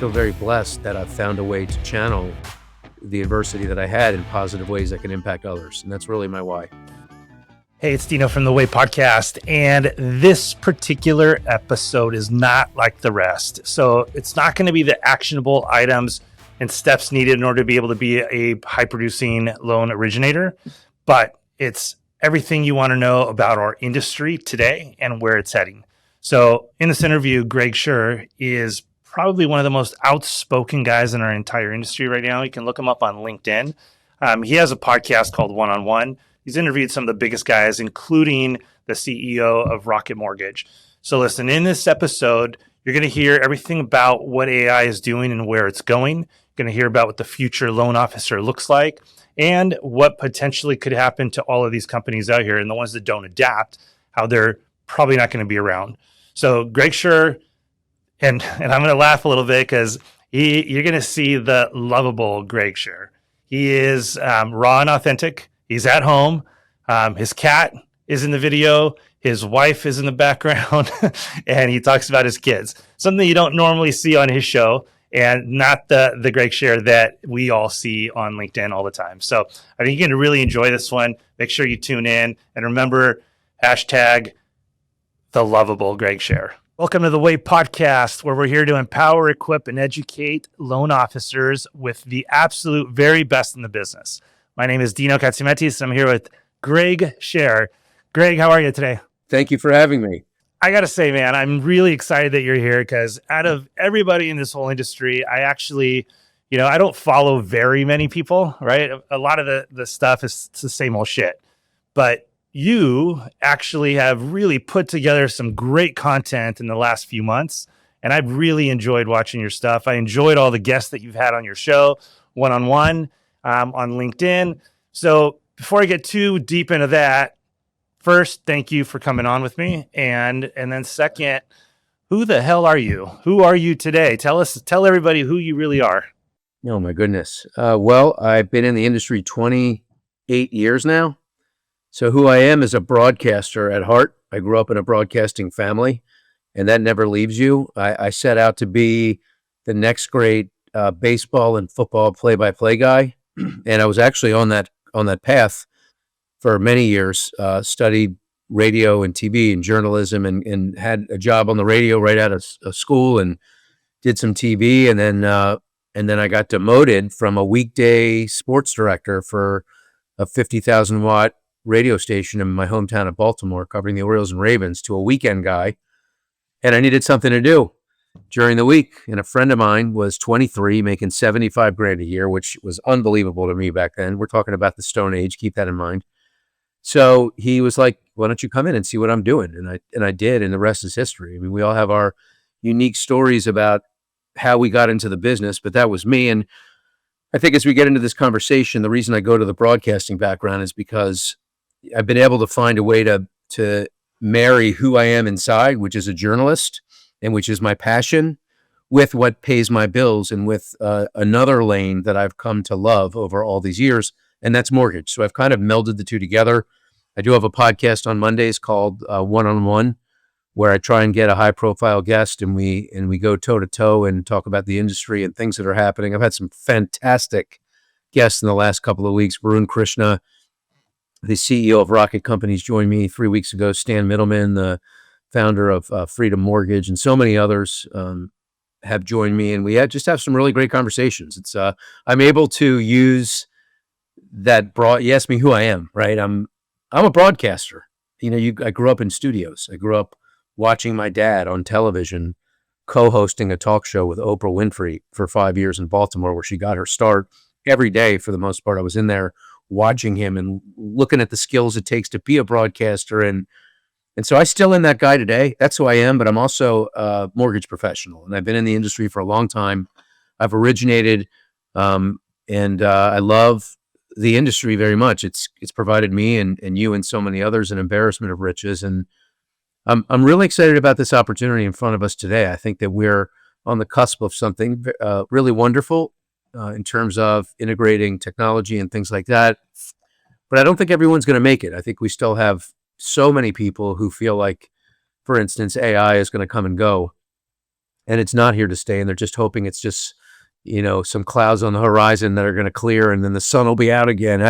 feel very blessed that I've found a way to channel the adversity that I had in positive ways that can impact others. And that's really my why. Hey, it's Dino from the Way Podcast, and this particular episode is not like the rest. So it's not going to be the actionable items and steps needed in order to be able to be a high-producing loan originator, but it's everything you want to know about our industry today and where it's heading. So in this interview, Greg Sher is probably one of the most outspoken guys in our entire industry right now. You can look him up on LinkedIn. He has a podcast called One on One. He's interviewed some of the biggest guys, including the CEO of Rocket Mortgage. So listen, in this episode, you're going to hear everything about what AI is doing and where it's going. You're going to hear about what the future loan officer looks like and what potentially could happen to all of these companies out here and the ones that don't adapt, how they're probably not going to be around. So Greg Sher, and I'm going to laugh a little bit because you're going to see the lovable Greg Sher. He is raw and authentic. He's at home. His cat is in the video. His wife is in the background, and he talks about his kids. Something you don't normally see on his show, and not the Greg Sher that we all see on LinkedIn all the time. So I think you're going to really enjoy this one. Make sure you tune in, and remember, hashtag the lovable Greg Sher. Welcome to the Way Podcast, where we're here to empower, equip, and educate loan officers with the absolute very best in the business. My name is Dino Katsiametis. I'm here with Greg Sher. Greg, how are you today? Thank you for having me. I got to say, man, I'm really excited that you're here because out of everybody in this whole industry, I actually, I don't follow very many people, right? A lot of the stuff is the same old shit. But you actually have really put together some great content in the last few months, and I've really enjoyed watching your stuff. I enjoyed all the guests that you've had on your show, one-on-one. On LinkedIn. So before I get too deep into that, first, thank you for coming on with me. And then second, who the hell are you? Who are you today? Tell everybody who you really are. Oh my goodness. Well, I've been in the industry 28 years now. So who I am is a broadcaster at heart. I grew up in a broadcasting family, and that never leaves you. I set out to be the next great baseball and football play-by-play guy. And I was actually on that path for many years, studied radio and TV and journalism and had a job on the radio right out of school and did some TV. And then I got demoted from a weekday sports director for a 50,000 watt radio station in my hometown of Baltimore, covering the Orioles and Ravens, to a weekend guy. And I needed something to do during the week. And a friend of mine was 23, making 75 grand a year, which was unbelievable to me back then. We're talking about the Stone Age. Keep that in mind. So he was like, why don't you come in and see what I'm doing? And I did. And the rest is history. I mean, we all have our unique stories about how we got into the business, but that was me. And I think as we get into this conversation, the reason I go to the broadcasting background is because I've been able to find a way to marry who I am inside, which is a journalist, and which is my passion, with what pays my bills, and with another lane that I've come to love over all these years, and that's mortgage. So I've kind of melded the two together. I do have a podcast on Mondays called One on One, where I try and get a high-profile guest, and we go toe-to-toe and talk about the industry and things that are happening. I've had some fantastic guests in the last couple of weeks. Varun Krishna, the CEO of Rocket Companies, joined me 3 weeks ago. Stan Middleman, the founder of Freedom Mortgage, and so many others have joined me, and we just have some really great conversations. It's I'm able to use that broad. You asked me who I am, right? I'm a broadcaster. I grew up in studios. I grew up watching my dad on television, co-hosting a talk show with Oprah Winfrey for 5 years in Baltimore, where she got her start. Every day, for the most part, I was in there watching him and looking at the skills it takes to be a broadcaster, and so I still am that guy today. That's who I am, but I'm also a mortgage professional, and I've been in the industry for a long time. I've originated, and I love the industry very much. It's provided me and you and so many others an embarrassment of riches, and I'm really excited about this opportunity in front of us today. I think that we're on the cusp of something really wonderful in terms of integrating technology and things like that. But I don't think everyone's going to make it. I think we still have so many people who feel like, for instance, AI is going to come and go. and it's not here to stay, and they're just hoping it's just, some clouds on the horizon that are going to clear and then the sun will be out again.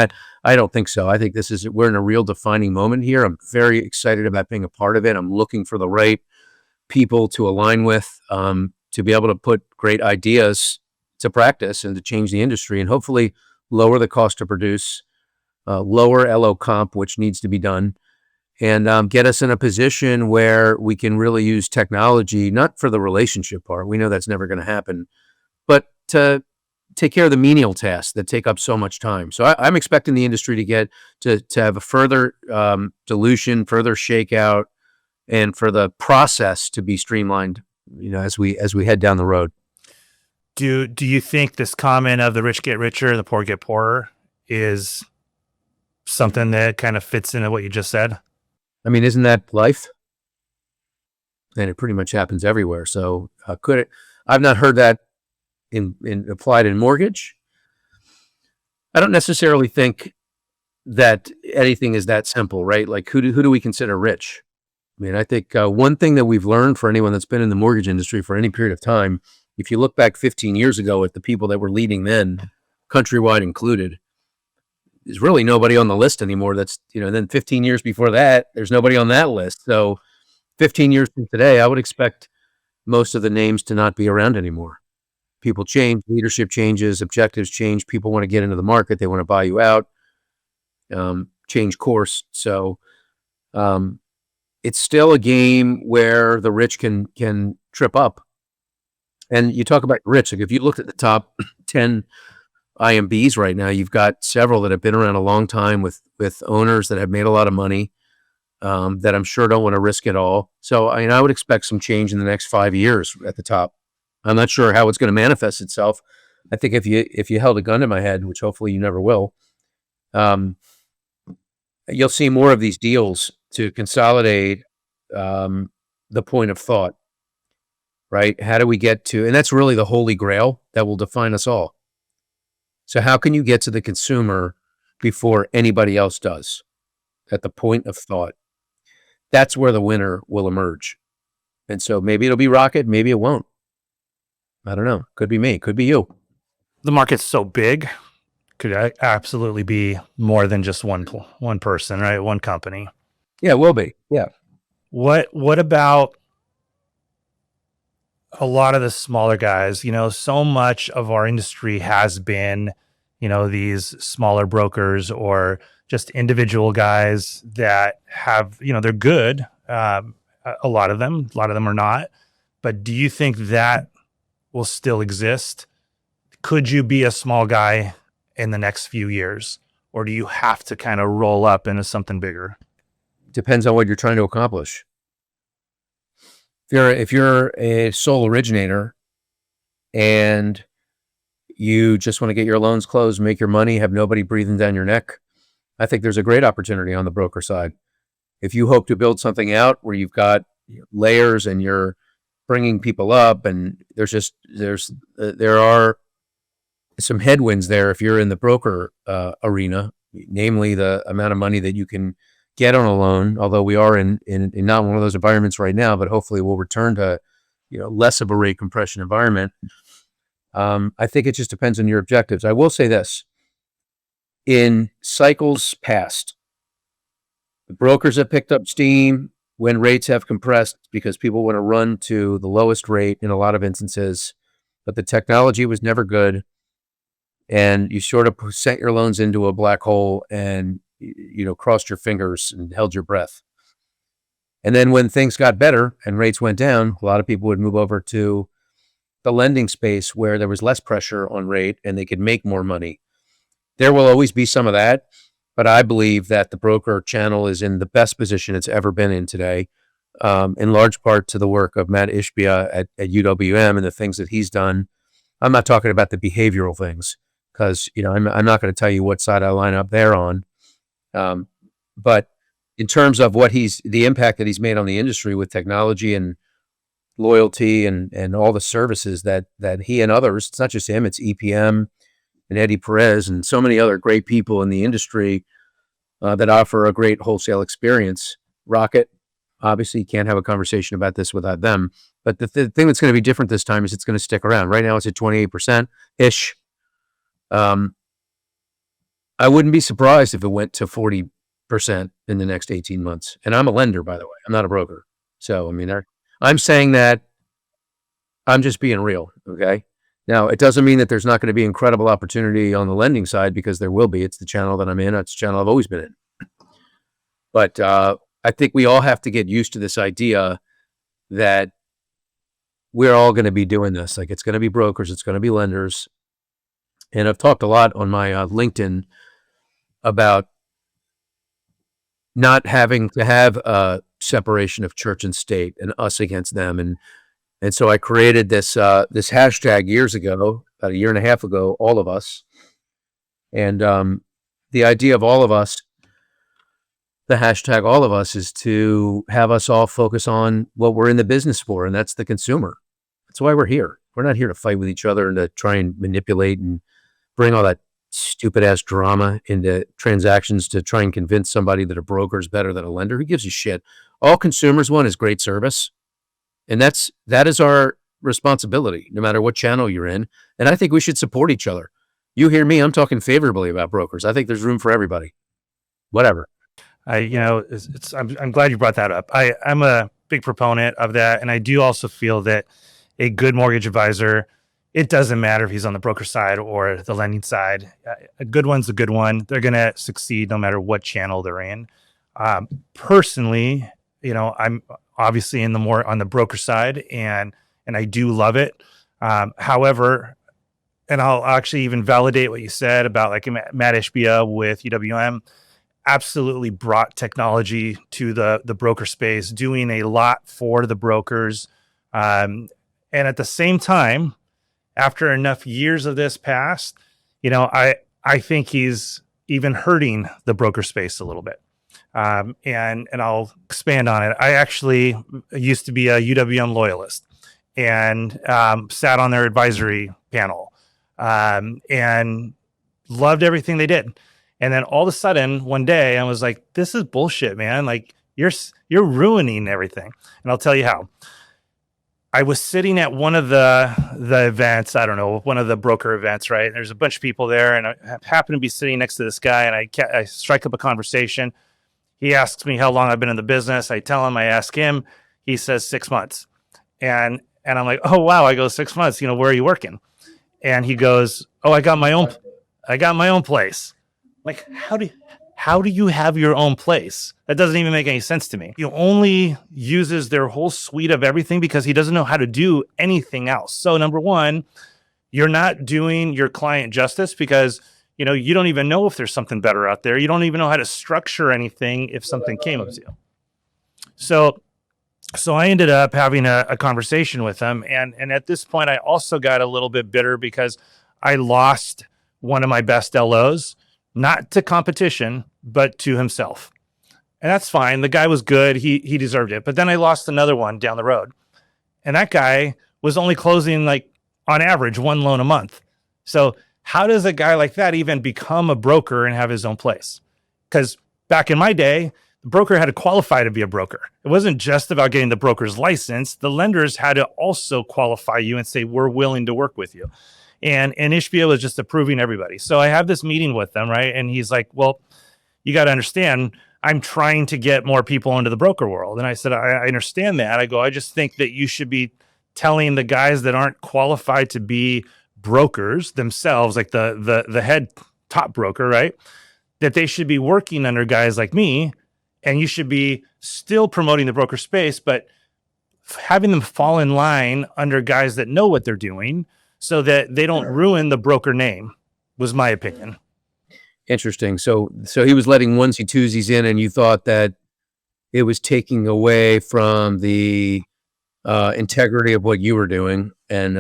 I don't think so. I think we're in a real defining moment here. I'm very excited about being a part of it. I'm looking for the right people to align with, to be able to put great ideas to practice and to change the industry and hopefully lower the cost to produce, lower LO comp, which needs to be done, and get us in a position where we can really use technology, not for the relationship part. We know that's never going to happen, but to take care of the menial tasks that take up so much time. So I'm expecting the industry to get to have a further dilution, further shakeout, and for the process to be streamlined, as we head down the road. Do you think this comment of the rich get richer, the poor get poorer is something that kind of fits into what you just said? I mean, isn't that life? And it pretty much happens everywhere. So could it? I've not heard that in applied in mortgage. I don't necessarily think that anything is that simple, right? Like who do we consider rich? I mean, I think one thing that we've learned for anyone that's been in the mortgage industry for any period of time, if you look back 15 years ago at the people that were leading then, countrywide included, there's really nobody on the list anymore. That's, then 15 years before that, there's nobody on that list. So 15 years from today, I would expect most of the names to not be around anymore. People change, leadership changes, objectives change. People want to get into the market. They want to buy you out, change course. So it's still a game where the rich can trip up. And you talk about rich. Like if you looked at the top 10 IMBs right now, you've got several that have been around a long time with owners that have made a lot of money, that I'm sure don't want to risk it all. So I would expect some change in the next 5 years at the top. I'm not sure how it's going to manifest itself. I think if you held a gun to my head, which hopefully you never will, you'll see more of these deals to consolidate the point of thought, right? How do we get to, and that's really the Holy Grail that will define us all. So how can you get to the consumer before anybody else does at the point of thought? That's where the winner will emerge. And so maybe it'll be Rocket, maybe it won't. I don't know. Could be me. Could be you. The market's so big, could absolutely be more than just one person, right? One company. Yeah, it will be. Yeah. What about a lot of the smaller guys? So much of our industry has been, these smaller brokers or just individual guys that have, they're good. A lot of them are not. But do you think that will still exist? Could you be a small guy in the next few years, or do you have to kind of roll up into something bigger? Depends on what you're trying to accomplish. If you're a sole originator and you just want to get your loans closed, make your money, have nobody breathing down your neck, I think there's a great opportunity on the broker side. If you hope to build something out where you've got layers and you're bringing people up, and there are some headwinds there if you're in the broker arena, namely the amount of money that you can get on a loan, although we are in not one of those environments right now, but hopefully we'll return to less of a rate compression environment. I think it just depends on your objectives. I will say this. In cycles past, the brokers have picked up steam when rates have compressed because people want to run to the lowest rate in a lot of instances, but the technology was never good. And you sort of sent your loans into a black hole and, crossed your fingers and held your breath. And then when things got better and rates went down, a lot of people would move over to the lending space where there was less pressure on rate and they could make more money. There will always be some of that, but I believe that the broker channel is in the best position it's ever been in today, in large part to the work of Matt Ishbia at UWM and the things that he's done. I'm not talking about the behavioral things because, I'm not going to tell you what side I line up there on. But in terms of the impact that he's made on the industry with technology and loyalty and all the services that he and others, it's not just him, it's EPM and Eddie Perez and so many other great people in the industry that offer a great wholesale experience. Rocket, Obviously, you can't have a conversation about this without them. But the thing that's going to be different this time is it's going to stick around. Right now, it's at 28%-ish. I wouldn't be surprised if it went to 40% in the next 18 months. And I'm a lender, by the way. I'm not a broker. So, I mean, I'm saying that I'm just being real, okay? Now, it doesn't mean that there's not going to be incredible opportunity on the lending side, because there will be. It's the channel that I'm in. It's the channel I've always been in. But I think we all have to get used to this idea that we're all going to be doing this. Like, it's going to be brokers, it's going to be lenders. And I've talked a lot on my LinkedIn about not having to have a separation of church and state and us against them. And so I created this this hashtag years ago, about a year and a half ago, all of us. And the idea of all of us, the hashtag all of us, is to have us all focus on what we're in the business for, and that's the consumer. That's why we're here. We're not here to fight with each other and to try and manipulate and bring all that stupid ass drama into transactions to try and convince somebody that a broker is better than a lender. Who gives a shit? All consumers want is great service. And that is our responsibility, no matter what channel you're in. And I think we should support each other. You hear me, I'm talking favorably about brokers. I think there's room for everybody. Whatever. I'm glad you brought that up. I'm a big proponent of that. And I do also feel that a good mortgage advisor, it doesn't matter if he's on the broker side or the lending side. A good one's a good one. They're going to succeed no matter what channel they're in. Personally, I'm obviously in the more on the broker side, and I do love it. However, and I'll actually even validate what you said about like Matt Ishbia with UWM, absolutely brought technology to the broker space, doing a lot for the brokers. And at the same time, after enough years of this passed, I think he's even hurting the broker space a little bit. And I'll expand on it. I actually used to be a UWM loyalist and sat on their advisory panel and loved everything they did. And then all of a sudden, one day, I was like, "This is bullshit, man! Like you're ruining everything." And I'll tell you how. I was sitting at one of the events, I don't know, one of the broker events, right? And there's a bunch of people there, and I happen to be sitting next to this guy, and I strike up a conversation. He asks me how long I've been in the business. I tell him, I ask him. He says 6 months. And I'm like, "Oh, wow." I go, 6 months, where are you working? And he goes, "Oh, I got my own place." Like, how do you have your own place? That doesn't even make any sense to me. He only uses their whole suite of everything because he doesn't know how to do anything else. So number one, you're not doing your client justice because, you don't even know if there's something better out there. You don't even know how to structure anything if something came up to you. So I ended up having a conversation with him. And at this point, I also got a little bit bitter because I lost one of my best LOs, not to competition, but to himself. And that's fine. The guy was good. He deserved it. But then I lost another one down the road. And that guy was only closing, like, on average, one loan a month. So how does a guy like that even become a broker and have his own place? Because back in my day, the broker had to qualify to be a broker. It wasn't just about getting the broker's license. The lenders had to also qualify you and say, "We're willing to work with you." And Ishbia was just approving everybody. So I have this meeting with them, right? And he's like, "Well, you got to understand, I'm trying to get more people into the broker world." And I said, I understand that. I go, "I just think that you should be telling the guys that aren't qualified to be brokers themselves, like the head top broker, right? That they should be working under guys like me, and you should be still promoting the broker space, but having them fall in line under guys that know what they're doing so that they don't ruin the broker name," was my opinion. Interesting. So he was letting onesie twosies in, and you thought that it was taking away from the integrity of what you were doing. And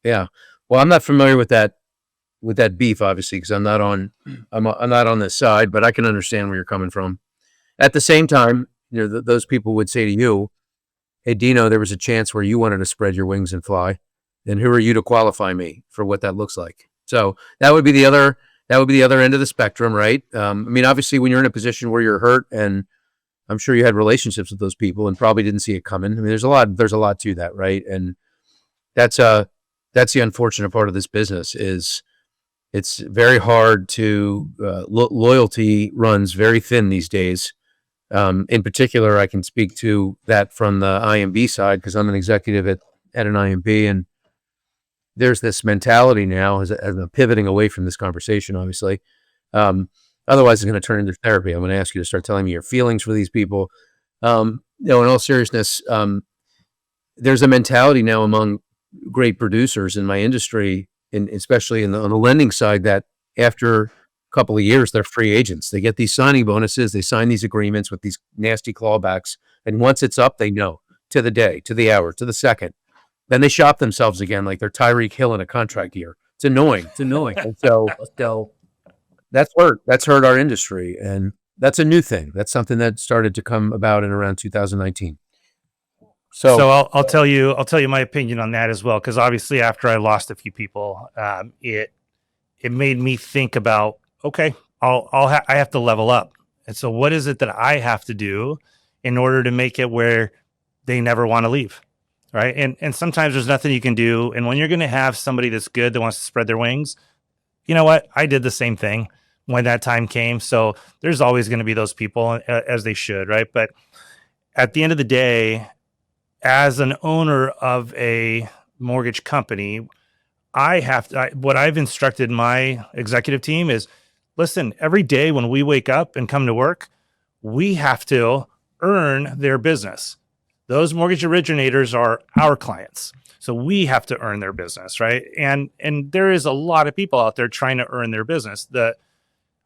yeah, well, I'm not familiar with that beef, obviously, because I'm not on this side, but I can understand where you're coming from. At the same time, those people would say to you, "Hey, Dino, there was a chance where you wanted to spread your wings and fly. Then who are you to qualify me for what that looks like?" So that would be the other end of the spectrum, right? I mean, obviously, when you're in a position where you're hurt and I'm sure you had relationships with those people and probably didn't see it coming. I mean, there's a lot to that, right? And that's the unfortunate part of this business is it's very hard to loyalty runs very thin these days. In particular, I can speak to that from the IMB side because I'm an executive at an IMB, and there's this mentality now as I'm pivoting away from this conversation, obviously. Otherwise, it's going to turn into therapy. I'm going to ask you to start telling me your feelings for these people. In all seriousness, there's a mentality now among great producers in my industry, especially on the lending side, that after a couple of years, they're free agents. They get these signing bonuses. They sign these agreements with these nasty clawbacks. And once it's up, they know to the day, to the hour, to the second. Then they shop themselves again like they're Tyreek Hill in a contract year. It's annoying. And so that's hurt our industry. And that's a new thing. That's something that started to come about in around 2019. So I'll tell you my opinion on that as well, because obviously after I lost a few people, it made me think about, okay, I have to level up. And so what is it that I have to do in order to make it where they never want to leave, right? And sometimes there's nothing you can do. And when you're going to have somebody that's good that wants to spread their wings, you know what? I did the same thing when that time came. So there's always going to be those people, as they should, right? But at the end of the day, as an owner of a mortgage company, what I've instructed my executive team is, listen, every day when we wake up and come to work, we have to earn their business. Those mortgage originators are our clients. So we have to earn their business, right? And there is a lot of people out there trying to earn their business.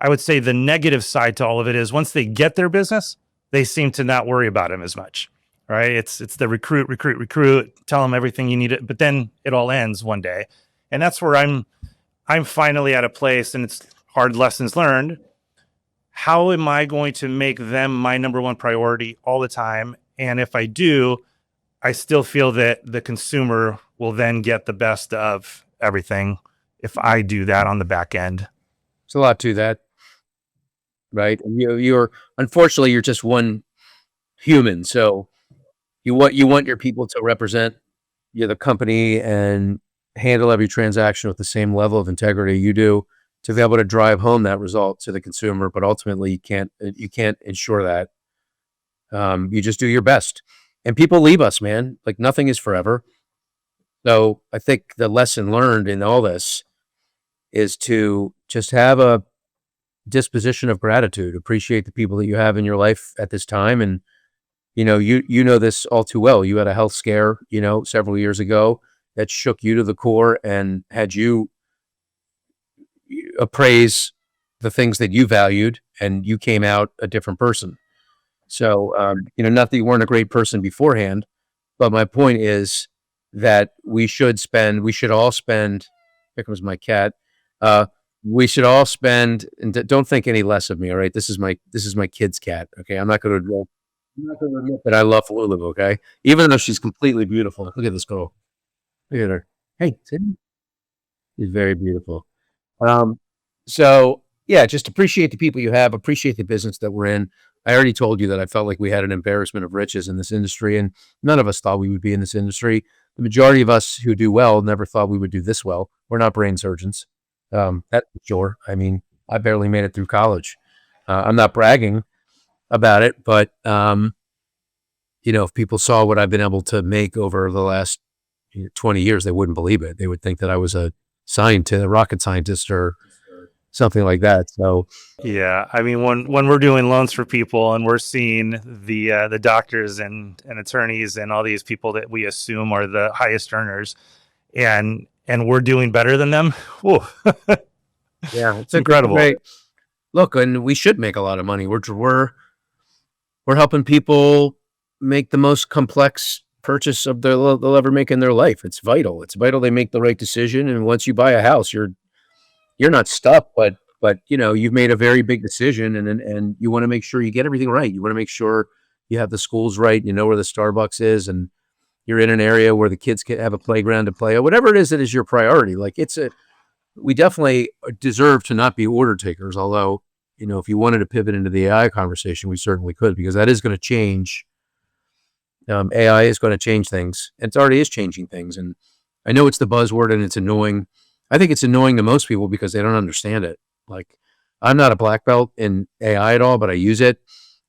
I would say the negative side to all of it is once they get their business, they seem to not worry about them as much, right? It's the recruit, tell them everything you need, but then it all ends one day. And that's where I'm finally at a place, and it's hard lessons learned. How am I going to make them my number one priority all the time? And if I do, I still feel that the consumer will then get the best of everything if I do that on the back end. There's a lot to that, right? And unfortunately, you're just one human. So you want your people to represent the company and handle every transaction with the same level of integrity you do to be able to drive home that result to the consumer. But ultimately, you can't ensure that. You just do your best. And people leave us, man. Like nothing is forever. So I think the lesson learned in all this is to just have a disposition of gratitude, appreciate the people that you have in your life at this time. And, you know this all too well. You had a health scare, several years ago that shook you to the core and had you appraise the things that you valued, and you came out a different person. So, not that you weren't a great person beforehand, but my point is that we should all spend, here comes my cat. We should all spend, and don't think any less of me. All right. This is my kid's cat. Okay. I'm not going to admit that I love Lulu. Okay. Even though she's completely beautiful. Look at this girl. Look at her. Hey, Sydney. She's very beautiful. So yeah, just appreciate the people you have, appreciate the business that we're in. I already told you that I felt like we had an embarrassment of riches in this industry, and none of us thought we would be in this industry. The majority of us who do well never thought we would do this well. We're not brain surgeons. That's for sure. I mean, I barely made it through college. I'm not bragging about it, but if people saw what I've been able to make over the last 20 years, they wouldn't believe it. They would think that I was a rocket scientist or something like that. So yeah, I mean, when we're doing loans for people and we're seeing the doctors and attorneys and all these people that we assume are the highest earners, and we're doing better than them. Whoa. Yeah, it's incredible. Great. Look, and we should make a lot of money. We're helping people make the most complex purchase they'll ever make in their life. It's vital. It's vital they make the right decision. And once you buy a house, you're not stuck, but you've made a very big decision, and you want to make sure you get everything right. You want to make sure you have the schools right. You know where the Starbucks is, and you're in an area where the kids can have a playground to play, or whatever it is that is your priority. Like we definitely deserve to not be order takers. Although, if you wanted to pivot into the AI conversation, we certainly could, because that is going to change. AI is going to change things. It already is changing things. And I know it's the buzzword and it's annoying. I think it's annoying to most people because they don't understand it. Like, I'm not a black belt in AI at all, but I use it.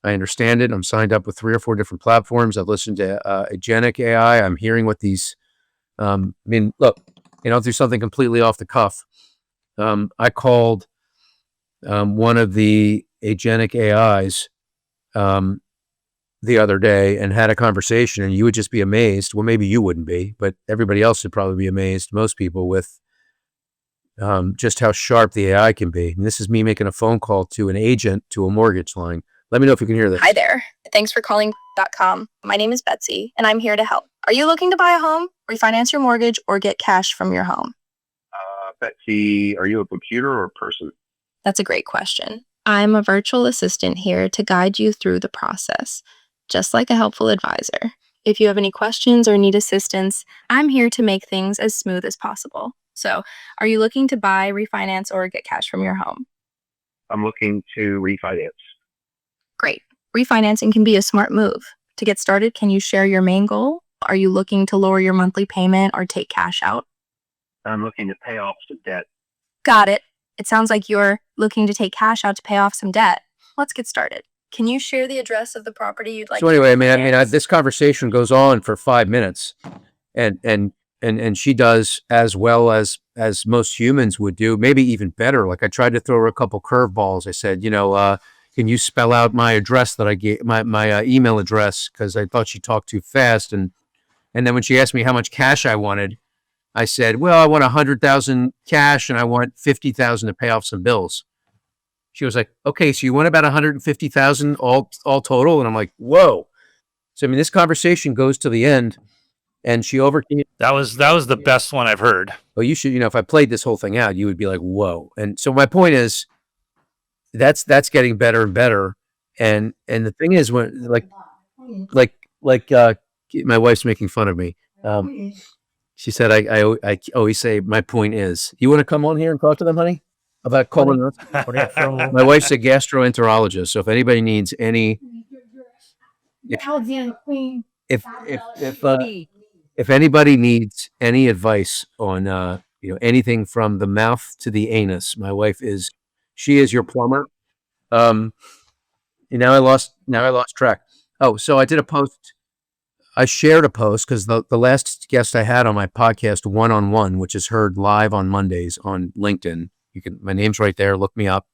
I understand it. I'm signed up with 3 or 4 different platforms. I've listened to Agentic AI. I'm hearing what these, look, I'll do something completely off the cuff. I called one of the Agentic AIs the other day and had a conversation, and you would just be amazed. Well, maybe you wouldn't be, but everybody else would probably be amazed, most people, with just how sharp the AI can be. And this is me making a phone call to an agent to a mortgage line. Let me know if you can hear this. Hi there. Thanks for calling .com. My name is Betsy, and I'm here to help. Are you looking to buy a home, refinance your mortgage, or get cash from your home? Betsy, are you a computer or a person? That's a great question. I'm a virtual assistant here to guide you through the process, just like a helpful advisor. If you have any questions or need assistance, I'm here to make things as smooth as possible. So, are you looking to buy, refinance, or get cash from your home? I'm looking to refinance. Great. Refinancing can be a smart move. To get started, can you share your main goal? Are you looking to lower your monthly payment or take cash out? I'm looking to pay off some debt. Got it. It sounds like you're looking to take cash out to pay off some debt. Let's get started. Can you share the address of the property you'd like? So anyway, this conversation goes on for 5 minutes, and she does as well as most humans would do, maybe even better. Like, I tried to throw her a couple curveballs. I said, can you spell out my address that I gave, my email address, because I thought she talked too fast. And then when she asked me how much cash I wanted, I said, well, I want 100,000 cash and I want 50,000 to pay off some bills. She was like, okay, so you want about 150,000 all total? And I'm like, whoa. So, this conversation goes to the end, and she overcame. That was the best one I've heard. Well, you should, if I played this whole thing out, you would be like, whoa. And so my point is, that's getting better and better. And the thing is, when like my wife's making fun of me. She said, I always say, my point is, you want to come on here and talk to them, honey, about colon? My wife's a gastroenterologist. So if anybody needs any, if anybody needs any advice on, anything from the mouth to the anus, my wife she is your plumber. Now I lost track. Oh, so I did a post. I shared a post because the last guest I had on my podcast, One-on-One, which is heard live on Mondays on LinkedIn. My name's right there. Look me up.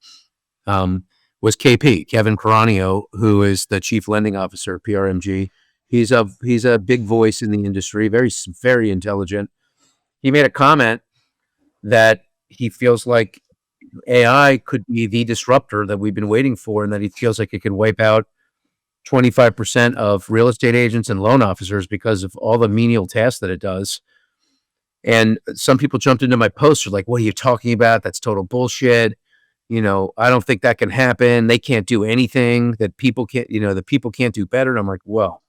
Was KP, Kevin Peranio, who is the chief lending officer at PRMG. He's a big voice in the industry, very, very intelligent. He made a comment that he feels like AI could be the disruptor that we've been waiting for, and that he feels like it could wipe out 25% of real estate agents and loan officers because of all the menial tasks that it does. And some people jumped into my post, are like, what are you talking about? That's total bullshit. I don't think that can happen. They can't do anything that people can't, the people can't do better. And I'm like, well,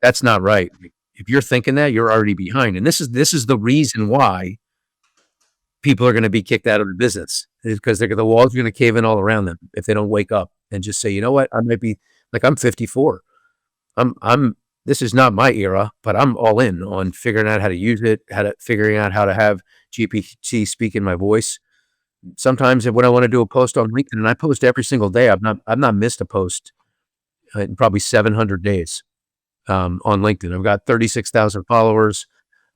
that's not right. If you're thinking that, you're already behind. And this is the reason why people are going to be kicked out of the business, is because the walls are going to cave in all around them if they don't wake up and just say, you know what, I might be like, I'm 54. This is not my era, but I'm all in on figuring out how to use it, figuring out how to have GPT speak in my voice. Sometimes when I want to do a post on LinkedIn, and I post every single day, I've not missed a post in probably 700 days on LinkedIn. I've got 36,000 followers.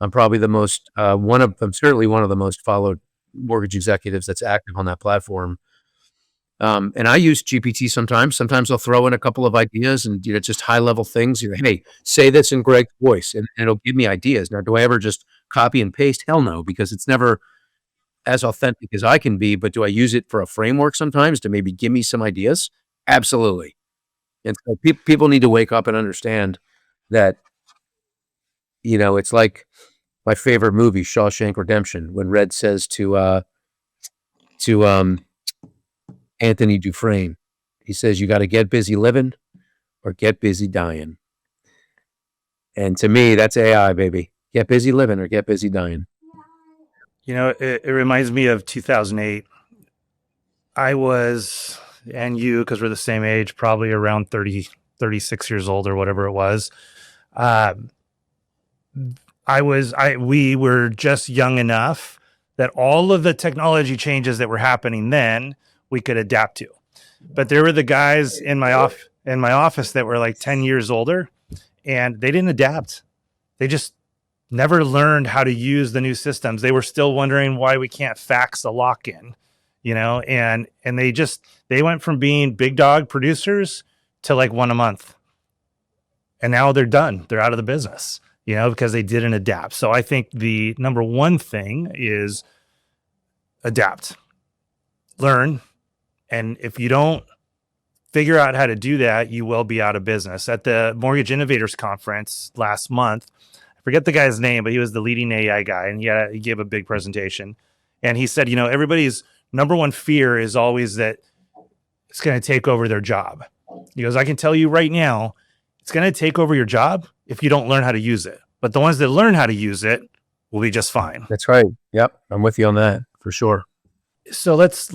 I'm probably I'm certainly one of the most followed mortgage executives that's active on that platform. And I use GPT sometimes. Sometimes I'll throw in a couple of ideas and, just high level things. Hey, say this in Greg's voice, and it'll give me ideas. Now, do I ever just copy and paste? Hell no, because it's never as authentic as I can be. But do I use it for a framework sometimes to maybe give me some ideas? Absolutely. And so people need to wake up and understand that, it's like my favorite movie, Shawshank Redemption, when Red says to Anthony Dufresne, he says, you got to get busy living or get busy dying. And to me, that's AI, baby. Get busy living or get busy dying. It reminds me of 2008. I was and you, because we're the same age, probably around 30, 36 years old or whatever it was. We were just young enough that all of the technology changes that were happening then we could adapt to. But there were the guys in my office that were like 10 years older, and they didn't adapt. They just never learned how to use the new systems. They were still wondering why we can't fax a lock-in, and they went from being big dog producers to like one a month. And now they're done. They're out of the business, because they didn't adapt. So I think the number one thing is adapt, learn. And if you don't figure out how to do that, you will be out of business. At the Mortgage Innovators Conference last month, I forget the guy's name, but he was the leading AI guy, and he gave a big presentation. And he said, everybody's number one fear is always that it's going to take over their job. He goes, I can tell you right now, it's going to take over your job if you don't learn how to use it. But the ones that learn how to use it will be just fine. That's right. Yep. I'm with you on that for sure. So let's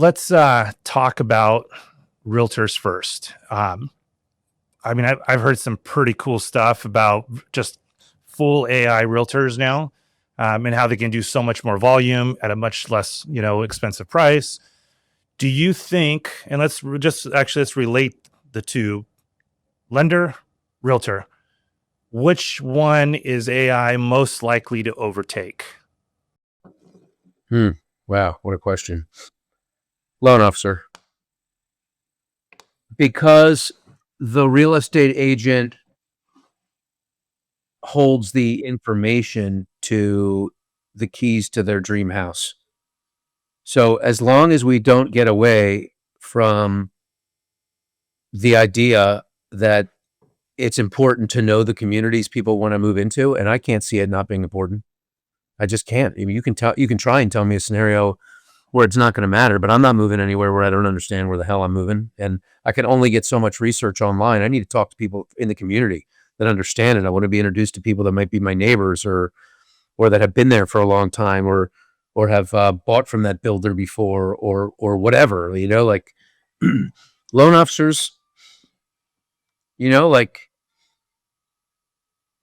talk about realtors first. I've heard some pretty cool stuff about just full AI realtors now, and how they can do so much more volume at a much less, expensive price. Do you think, and let's relate the two, lender, realtor, which one is AI most likely to overtake? Wow, what a question. Loan officer. Because the real estate agent holds the information to the keys to their dream house. So as long as we don't get away from the idea that it's important to know the communities people want to move into, and I can't see it not being important. I just can't. I mean, you can try and tell me a scenario where it's not going to matter, but I'm not moving anywhere where I don't understand where the hell I'm moving. And I can only get so much research online. I need to talk to people in the community that understand it. I want to be introduced to people that might be my neighbors or that have been there for a long time or have bought from that builder before or whatever, like loan officers,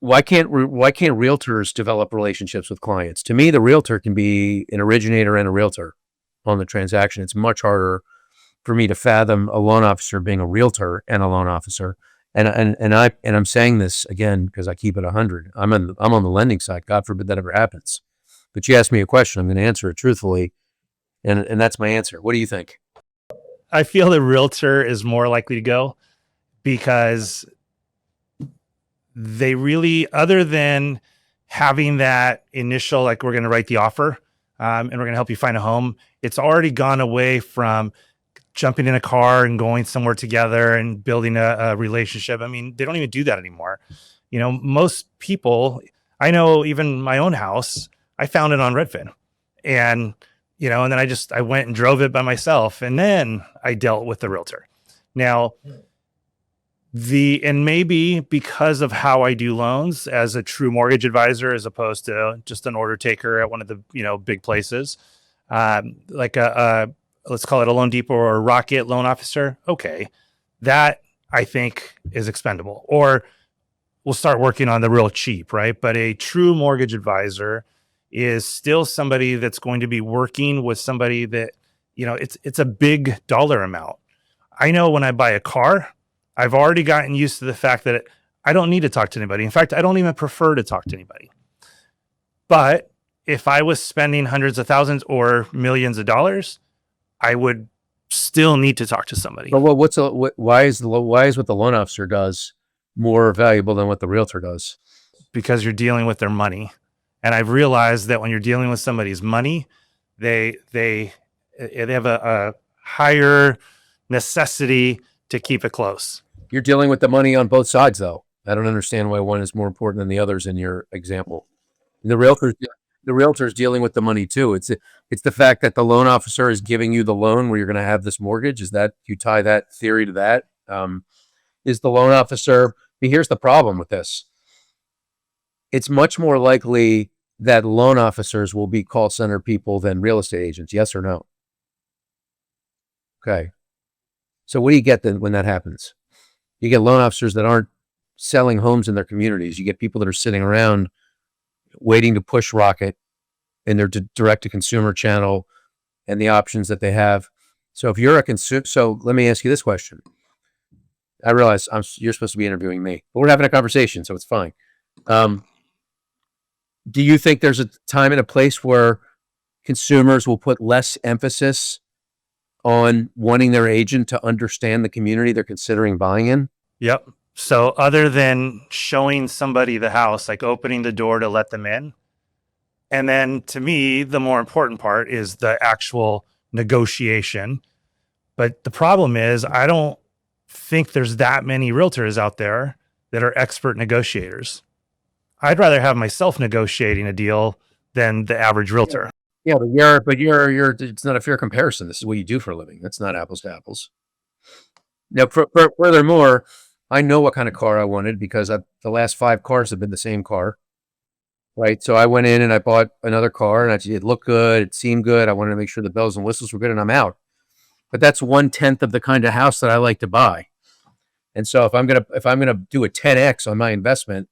why can't realtors develop relationships with clients? To me, the realtor can be an originator and a realtor on the transaction. It's much harder for me to fathom a loan officer being a realtor and a loan officer. And I'm saying this again because I keep it 100. I'm on the lending side. God forbid that ever happens. But you asked me a question. I'm going to answer it truthfully, and that's my answer. What do you think? I feel the realtor is more likely to go because they really, other than having that initial, like, we're going to write the offer and we're going to help you find a home, it's already gone away from jumping in a car and going somewhere together and building a relationship. I mean, they don't even do that anymore. Most people, I know, even my own house, I found it on Redfin, and and then I went and drove it by myself, and then I dealt with the realtor. Now, and maybe because of how I do loans as a true mortgage advisor, as opposed to just an order taker at one of the, big places, like let's call it a Loan Depot or a Rocket loan officer. Okay. That I think is expendable, or we'll start working on the real cheap, right? But a true mortgage advisor is still somebody that's going to be working with somebody that, it's a big dollar amount. I know when I buy a car, I've already gotten used to the fact that I don't need to talk to anybody. In fact, I don't even prefer to talk to anybody. But if I was spending hundreds of thousands or millions of dollars, I would still need to talk to somebody. But why is what the loan officer does more valuable than what the realtor does? Because you're dealing with their money. And I've realized that when you're dealing with somebody's money, they have a higher necessity to keep it close. You're dealing with the money on both sides, though. I don't understand why one is more important than the others in your example. The realtor's dealing with the money too. It's the fact that the loan officer is giving you the loan where you're going to have this mortgage. Is that, you tie that theory to that? Is the loan officer? Here's the problem with this. It's much more likely that loan officers will be call center people than real estate agents. Yes or no? Okay. So what do you get then when that happens? You get loan officers that aren't selling homes in their communities. You get people that are sitting around waiting to push rocket in their direct to consumer channel and the options that they have. So if you're a consumer, so let me ask you this question. I realize you're supposed to be interviewing me, but we're having a conversation, so it's fine. Do you think there's a time and a place where consumers will put less emphasis on wanting their agent to understand the community they're considering buying in? Yep. So other than showing somebody the house, like opening the door to let them in, and then to me, the more important part is the actual negotiation. But the problem is, I don't think there's that many realtors out there that are expert negotiators. I'd rather have myself negotiating a deal than the average realtor. Yeah, but it's not a fair comparison. This is what you do for a living. That's not apples to apples. Now, furthermore, I know what kind of car I wanted because the last 5 cars have been the same car, right? So I went in and I bought another car, and it looked good, it seemed good. I wanted to make sure the bells and whistles were good, and I'm out. But that's 1/10 of the kind of house that I like to buy. And so if I'm gonna do a 10x on my investment,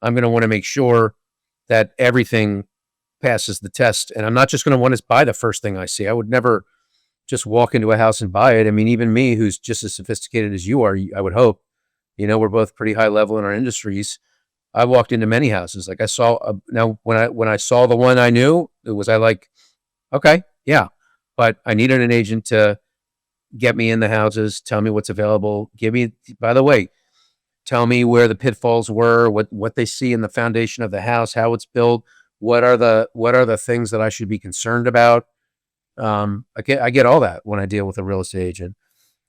I'm gonna want to make sure that everything passes the test. And I'm not just gonna want to buy the first thing I see. I would never just walk into a house and buy it. I mean, even me, who's just as sophisticated as you are, I would hope, we're both pretty high level in our industries. I walked into many houses. Like I saw, now when I saw the one I knew, okay, yeah, but I needed an agent to get me in the houses, tell me what's available, by the way, tell me where the pitfalls were, what they see in the foundation of the house, how it's built, what are the things that I should be concerned about. I get all that when I deal with a real estate agent.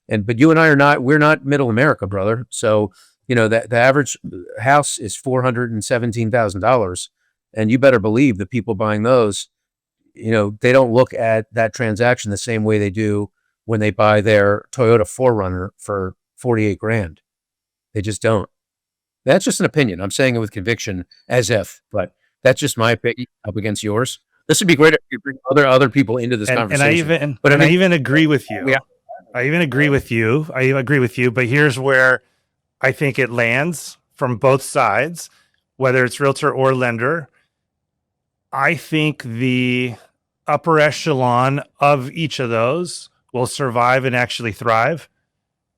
But you and I we're not middle America, brother. So, the average house is $417,000. And you better believe the people buying those, they don't look at that transaction the same way they do when they buy their Toyota 4Runner for 48 grand. They just don't. That's just an opinion. I'm saying it with conviction but that's just my opinion up against yours. This would be great if you bring other people into this conversation. I even agree with you. Yeah. I agree with you. But here's where I think it lands from both sides, whether it's realtor or lender. I think the upper echelon of each of those will survive and actually thrive.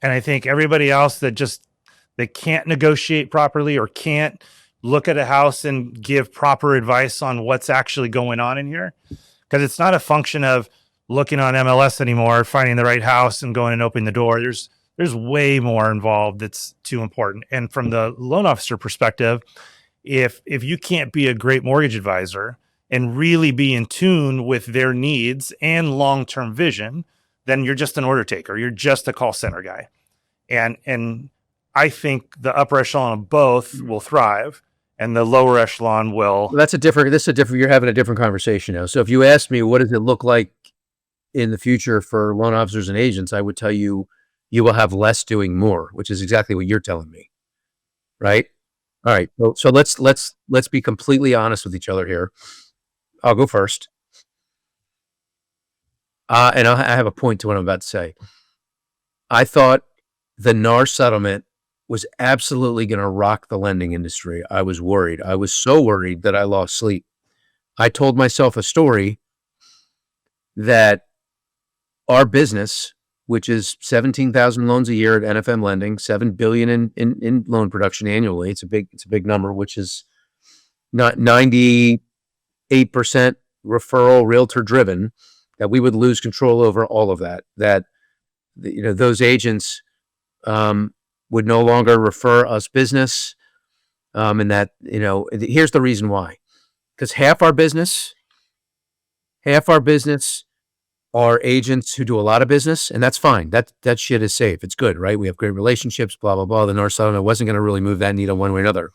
And I think everybody else that can't negotiate properly or can't look at a house and give proper advice on what's actually going on in here, because it's not a function of looking on MLS anymore, finding the right house and going and opening the door. There's way more involved that's too important. And from the loan officer perspective, if you can't be a great mortgage advisor and really be in tune with their needs and long-term vision, then you're just an order taker. You're just a call center guy. And I think the upper echelon of both will thrive and the lower echelon will. Well, you're having a different conversation now. So if you ask me, what does it look like in the future for loan officers and agents, I would tell you, you will have less doing more, which is exactly what you're telling me. Right. All right. So let's be completely honest with each other here. I'll go first. And I have a point to what I'm about to say. I thought the NAR settlement was absolutely going to rock the lending industry. I was worried. I was so worried that I lost sleep. I told myself a story that our business, which is 17,000 loans a year at NFM Lending, $7 billion in loan production annually. It's a big number, which is not 98% referral realtor driven, that we would lose control over all of that, those agents would no longer refer us business. And that, here's the reason why. Because half our business are agents who do a lot of business, and that's fine. That shit is safe. It's good, right? We have great relationships, blah, blah, blah. The North Settlement wasn't going to really move that needle one way or another.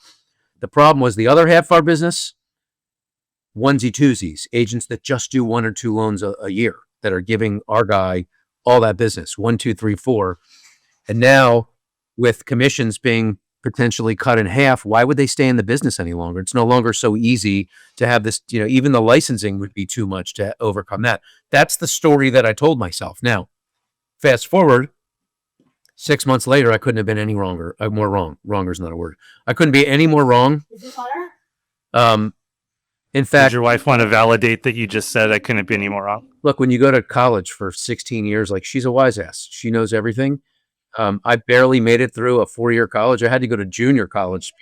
The problem was the other half of our business, onesie twosies, agents that just do 1 or 2 loans a year that are giving our guy all that business, 1, 2, 3, 4. And now with commissions being potentially cut in half, why would they stay in the business any longer? It's no longer so easy to have this, even the licensing would be too much to overcome that. That's the story that I told myself. Now, fast forward, 6 months later, I couldn't have been any wronger. More wrong. Wronger is not a word. I couldn't be any more wrong. In Did fact, your wife want to validate that you just said I couldn't be any more wrong? look, when you go to college for 16 years, like she's a wise ass. She knows everything. I barely made it through a 4-year college. I had to go to junior college.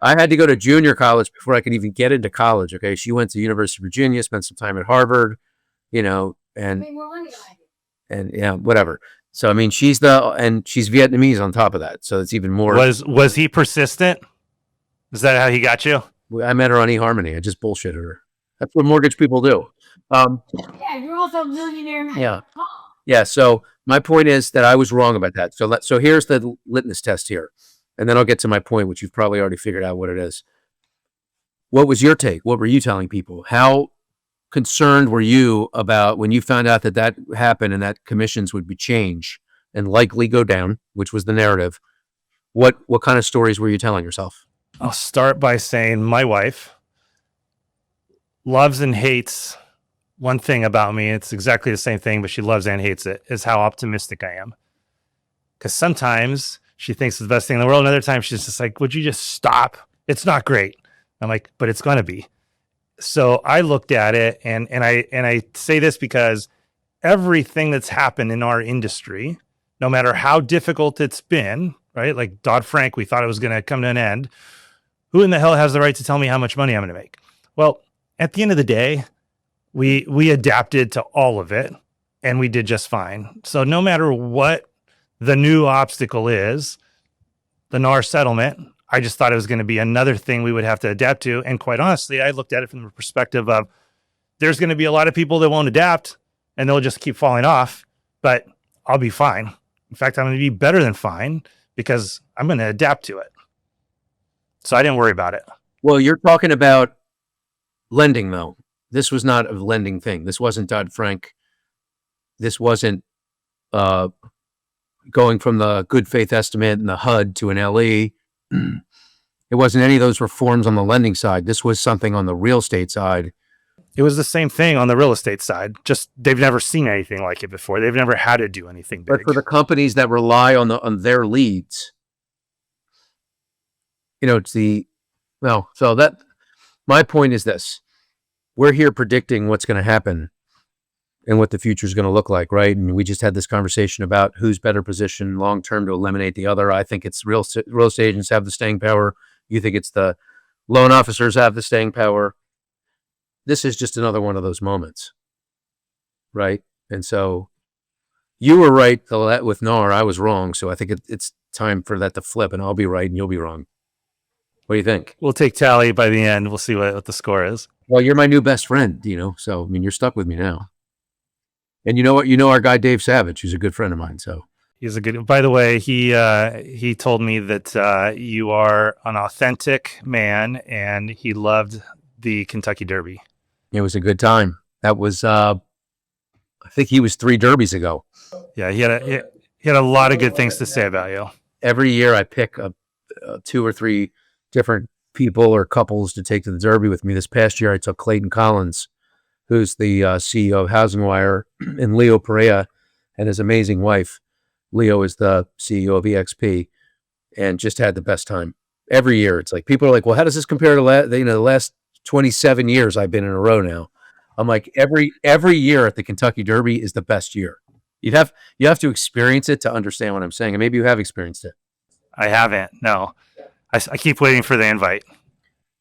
I had to go to junior college before I could even get into college. Okay. She went to University of Virginia, spent some time at Harvard, and yeah, whatever. So, I mean, she's Vietnamese on top of that. So it's even more. Was he persistent? Is that how he got you? I met her on eHarmony. I just bullshitted her. That's what mortgage people do. Yeah, you're also a millionaire. Yeah. Yeah. So my point is that I was wrong about that. So here's the litmus test here. And then I'll get to my point, which you've probably already figured out what it is. What was your take? What were you telling people? How concerned were you about when you found out that happened and that commissions would be changed and likely go down, which was the narrative? What kind of stories were you telling yourself? I'll start by saying my wife loves and hates one thing about me. It's exactly the same thing, but she loves and hates it, is how optimistic I am. Because sometimes she thinks it's the best thing in the world. And other times she's just like, would you just stop? It's not great. I'm like, but it's going to be. So I looked at it and I say this because everything that's happened in our industry, no matter how difficult it's been, right? Like Dodd-Frank, we thought it was going to come to an end. Who in the hell has the right to tell me how much money I'm going to make? Well, at the end of the day, we adapted to all of it and we did just fine. So no matter what the new obstacle is, the NAR settlement, I just thought it was going to be another thing we would have to adapt to. And quite honestly, I looked at it from the perspective of there's going to be a lot of people that won't adapt and they'll just keep falling off, but I'll be fine. In fact, I'm going to be better than fine because I'm going to adapt to it. So I didn't worry about it. Well, you're talking about lending, though. This was not a lending thing. This wasn't Dodd-Frank. This wasn't going from the good faith estimate and the HUD to an LE. It wasn't any of those reforms on the lending side. This was something on the real estate side. It was the same thing on the real estate side. Just they've never seen anything like it before. They've never had to do anything big. But for the companies that rely on their leads, my point is this. We're here predicting what's going to happen and what the future is going to look like, right? And we just had this conversation about who's better positioned long-term to eliminate the other. I think it's real estate agents have the staying power. You think it's the loan officers have the staying power. This is just another one of those moments, right? And so you were right with NAR. I was wrong. So I think it's time for that to flip and I'll be right and you'll be wrong. What do you think? We'll take tally by the end. We'll see what the score is. Well, you're my new best friend, so, I mean, you're stuck with me now. And you know what? You know our guy, Dave Savage, who's a good friend of mine. So he's a good, by the way, he told me that you are an authentic man and he loved the Kentucky Derby. It was a good time. That was, I think he was 3 derbies ago. Yeah. He had a lot of good things to say about you. Every year I pick 2 or 3 different people or couples to take to the Derby with me. This past year, I took Clayton Collins, who's the CEO of Housing Wire, and Leo Perea and his amazing wife. Leo is the CEO of EXP, and just had the best time. Every year, it's like, people are like, well, how does this compare to the last 27 years I've been in a row now? I'm like, every year at the Kentucky Derby is the best year. You have to experience it to understand what I'm saying, and maybe you have experienced it. I haven't, no. I keep waiting for the invite.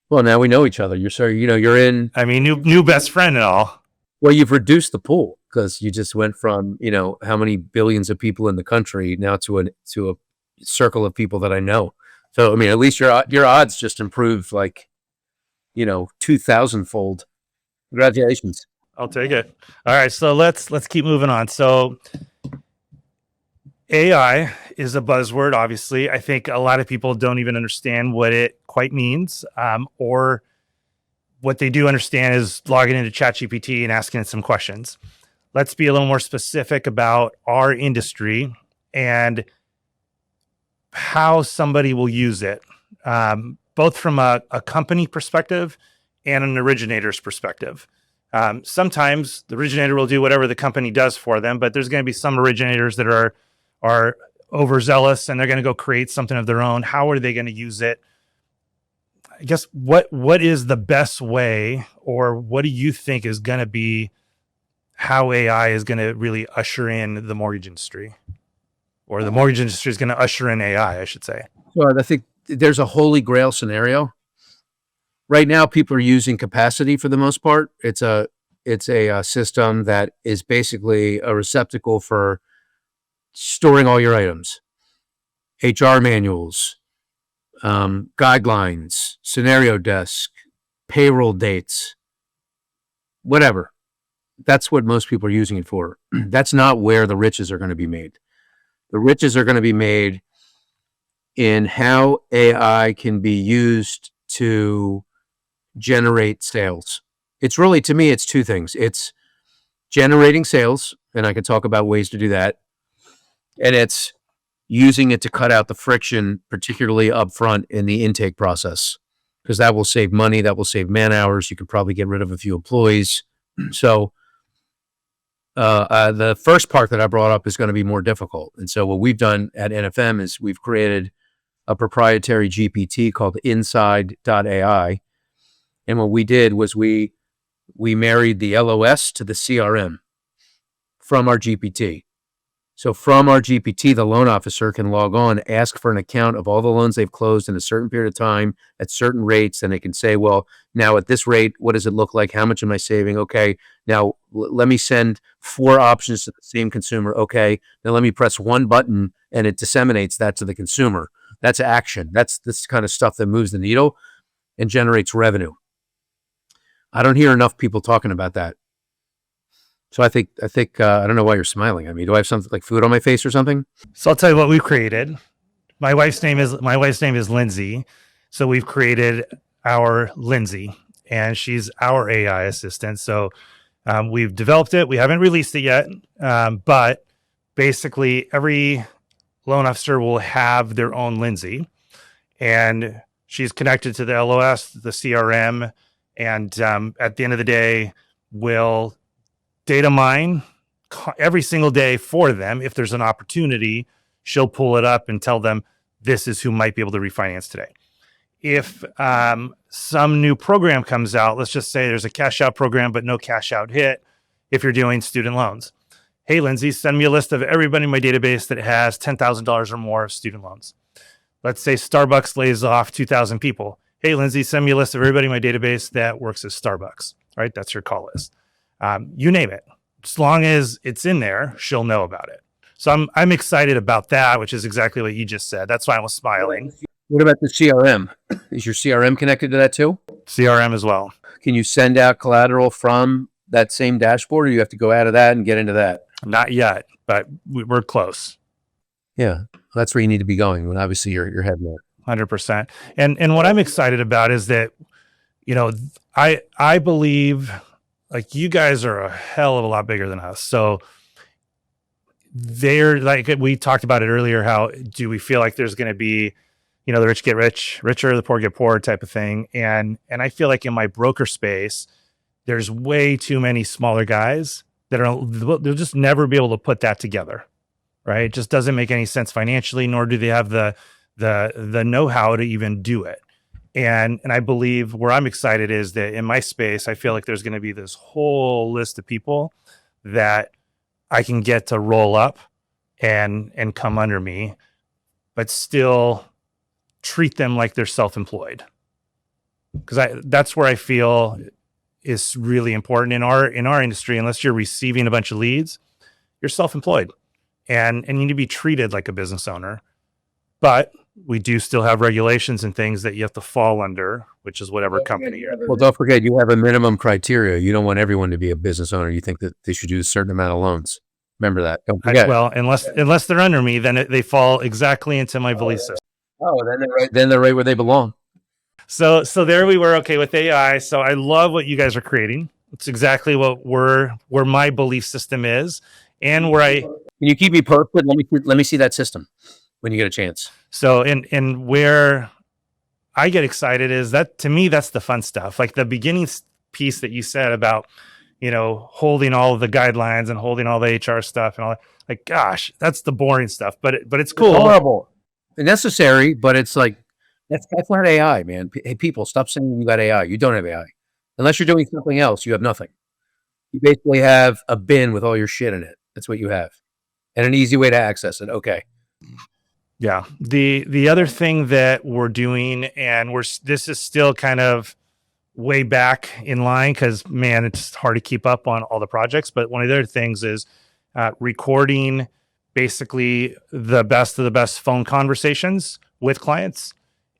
Well, now we know each other. You're in. I mean, new best friend and all. Well, you've reduced the pool because you just went from how many billions of people in the country now to a circle of people that I know. So I mean, at least your odds just improved 2,000-fold. Congratulations. I'll take it. All right, so let's keep moving on. So AI is a buzzword, obviously. I think a lot of people don't even understand what it quite means, or what they do understand is logging into ChatGPT and asking it some questions. Let's be a little more specific about our industry and how somebody will use it, both from a company perspective and an originator's perspective. Sometimes the originator will do whatever the company does for them, but there's going to be some originators that are overzealous and they're going to go create something of their own. How are they going to use it? I guess what is the best way, or what do you think is going to be how AI is going to really usher in the mortgage industry, or the mortgage industry is going to usher in AI, I should say? Well, I think there's a Holy Grail scenario. Right now, people are using Capacity for the most part. It's a system that is basically a receptacle for storing all your items, HR manuals, guidelines, scenario desk, payroll dates, whatever. That's what most people are using it for. That's not where the riches are going to be made. The riches are going to be made in how AI can be used to generate sales. It's really, to me, it's two things. It's generating sales, and I can talk about ways to do that. And it's using it to cut out the friction, particularly upfront in the intake process, because that will save money, that will save man hours. You could probably get rid of a few employees. So the first part that I brought up is going to be more difficult. And so what we've done at NFM is we've created a proprietary GPT called inside.ai. And what we did was we married the LOS to the CRM from our GPT. So from our GPT, the loan officer can log on, ask for an account of all the loans they've closed in a certain period of time at certain rates. And they can say, well, now at this rate, what does it look like? How much am I saving? Okay, now let me send 4 options to the same consumer. Okay, now let me press one button and it disseminates that to the consumer. That's action. That's this kind of stuff that moves the needle and generates revenue. I don't hear enough people talking about that. So I think I don't know why you're smiling at me. Do I have something like food on my face or something? So I'll tell you what we've created. My wife's name is Lindsay. So we've created our Lindsay, and she's our AI assistant. So we've developed it. We haven't released it yet, but basically every loan officer will have their own Lindsay, and she's connected to the LOS, the CRM, and at the end of the day, will data mine every single day for them. If there's an opportunity, she'll pull it up and tell them this is who might be able to refinance today. If some new program comes out, let's just say there's a cash out program, but no cash out hit. If you're doing student loans, hey, Lindsay, send me a list of everybody in my database that has $10,000 or more of student loans. Let's say Starbucks lays off 2,000 people. Hey, Lindsay, send me a list of everybody in my database that works at Starbucks. All right, that's your call list. You name it. As long as it's in there, she'll know about it. So I'm excited about that, which is exactly what you just said. That's why I was smiling. What about the CRM? Is your CRM connected to that too? CRM as well. Can you send out collateral from that same dashboard, or you have to go out of that and get into that? Not yet, but we're close. Yeah, that's where you need to be going. When obviously you're heading there. 100%. And what I'm excited about is that, you know, I believe like you guys are a hell of a lot bigger than us. So they're like, we talked about it earlier. How do we feel like there's going to be, you know, the rich get richer, the poor get poor type of thing. And I feel like in my broker space, there's way too many smaller guys that they'll just never be able to put that together. Right. It just doesn't make any sense financially, nor do they have the know-how to even do it. And I believe where I'm excited is that in my space, I feel like there's going to be this whole list of people that I can get to roll up and come under me, but still treat them like they're self-employed. Because that's where I feel is really important in our industry. Unless you're receiving a bunch of leads, you're self-employed, and you need to be treated like a business owner. But we do still have regulations and things that you have to fall under, which is whatever company you're in. Well, don't forget, you have a minimum criteria. You don't want everyone to be a business owner. You think that they should do a certain amount of loans. Remember that. Don't forget. Well, unless they're under me, then they fall exactly into my belief system. Oh, then they're right where they belong. So there we were. Okay, with AI. So I love what you guys are creating. It's exactly where my belief system is, and where I. Can you keep me posted? Let me see that system when you get a chance. So and where I get excited is that, to me, that's the fun stuff. Like the beginning piece that you said about, holding all of the guidelines and holding all the HR stuff and all that. Like, gosh, that's the boring stuff, but it's cool. Horrible. Necessary, but it's like, that's not AI, man. Hey, people, stop saying you got AI. You don't have AI. Unless you're doing something else, you have nothing. You basically have a bin with all your shit in it. That's what you have. And an easy way to access it. Okay. Yeah. The other thing that we're doing, and this is still kind of way back in line because, man, it's hard to keep up on all the projects. But one of the other things is recording basically the best of the best phone conversations with clients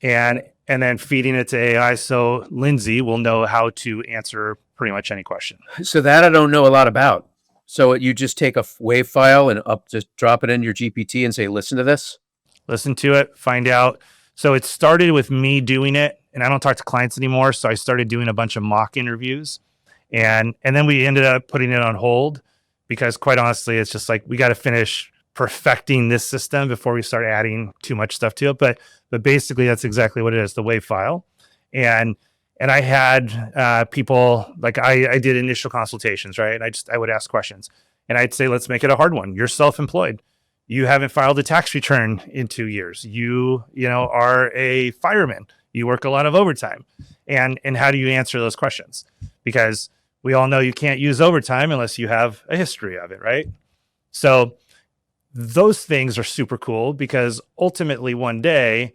and then feeding it to AI. So Lindsay will know how to answer pretty much any question. So that I don't know a lot about. So you just take a WAV file and just drop it in your GPT and say, listen to this. Listen to it, find out. So it started with me doing it, and I don't talk to clients anymore. So I started doing a bunch of mock interviews, and then we ended up putting it on hold because, quite honestly, it's just like we got to finish perfecting this system before we start adding too much stuff to it. But basically, that's exactly what it is, the WAV file. And I had people, like I did initial consultations, right? And I would ask questions, and I'd say, let's make it a hard one. You're self-employed. You haven't filed a tax return in 2 years. You are a fireman. You work a lot of overtime. And how do you answer those questions? Because we all know you can't use overtime unless you have a history of it, right? So those things are super cool because ultimately one day,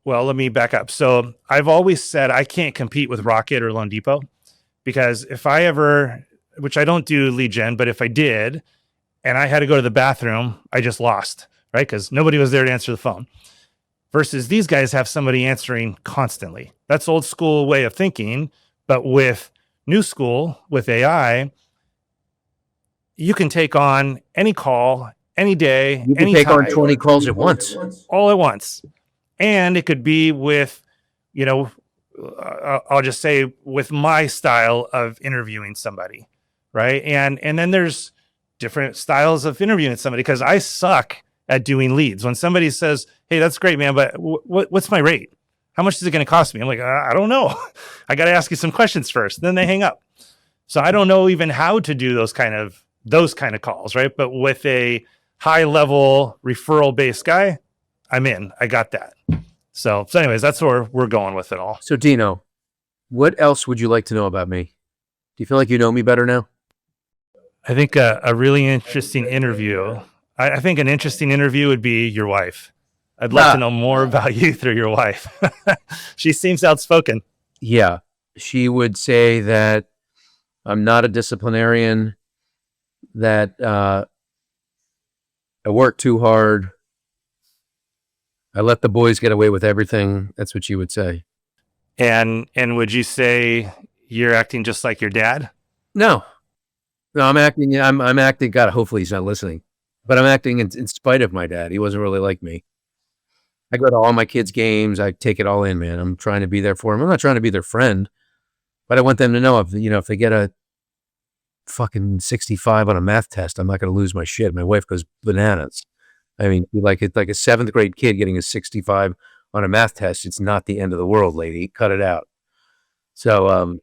well, let me back up. So I've always said I can't compete with Rocket or Loan Depot because if I ever, which I don't do lead gen, but if I did, and I had to go to the bathroom, I just lost, right? Because nobody was there to answer the phone. Versus these guys have somebody answering constantly. That's old school way of thinking. But with new school, with AI, you can take on any call, any day, You can any take time, on 20 calls at once. all at once. And it could be with, I'll just say with my style of interviewing somebody, right? And then there's different styles of interviewing somebody because I suck at doing leads. When somebody says, hey, that's great, man, but what's my rate? How much is it going to cost me? I'm like, I don't know. I got to ask you some questions first. Then they hang up. So I don't know even how to do those kind of calls, right? But with a high level referral based guy, I'm in. I got that. So anyways, that's where we're going with it all. So Dino, what else would you like to know about me? Do you feel like you know me better now? I think a really interesting interview. I think an interesting interview would be your wife. I'd love to know more about you through your wife. She seems outspoken. Yeah. She would say that I'm not a disciplinarian, that I work too hard. I let the boys get away with everything. That's what she would say. And would you say you're acting just like your dad? No, I'm acting. I'm acting. God, hopefully he's not listening. But I'm acting in spite of my dad. He wasn't really like me. I go to all my kids' games. I take it all in, man. I'm trying to be there for them. I'm not trying to be their friend, but I want them to know if they get a fucking 65 on a math test, I'm not going to lose my shit. My wife goes bananas. I mean, it's like a 7th grade kid getting a 65 on a math test. It's not the end of the world, lady. Cut it out. So,